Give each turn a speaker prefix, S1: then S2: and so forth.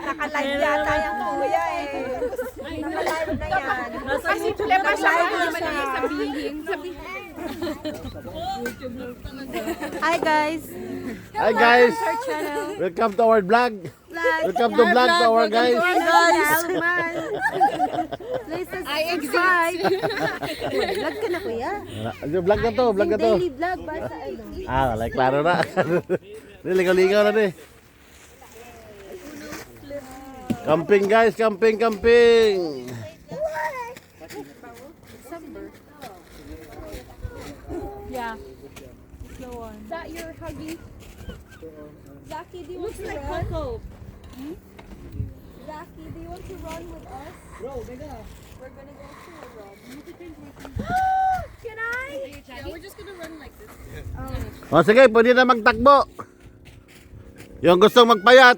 S1: Naka-live yata yung kuya eh. Naka-live na yan. Kasi diba siya sabihin.
S2: Hi guys!
S3: Hi guys!
S2: Our channel.
S3: Welcome to our vlog. Welcome to vlog to our guys.
S2: Please subscribe. Vlog ka na kuya?
S3: Vlog na to, vlog na to.
S2: Daily vlog ba sa ano?
S3: Wala, klaro na. Ligaw-ligaw na din. Camping guys, camping.
S2: Yeah. Slow on.
S4: Is that your huggy? Zaki, do you want to run?
S2: Coco.
S4: Zaki, do you want to run with us? We're gonna go to a run. Can I? Yeah, we're just gonna run like this.
S3: O sige, pwede na magtakbo. Yung gustong magpayat.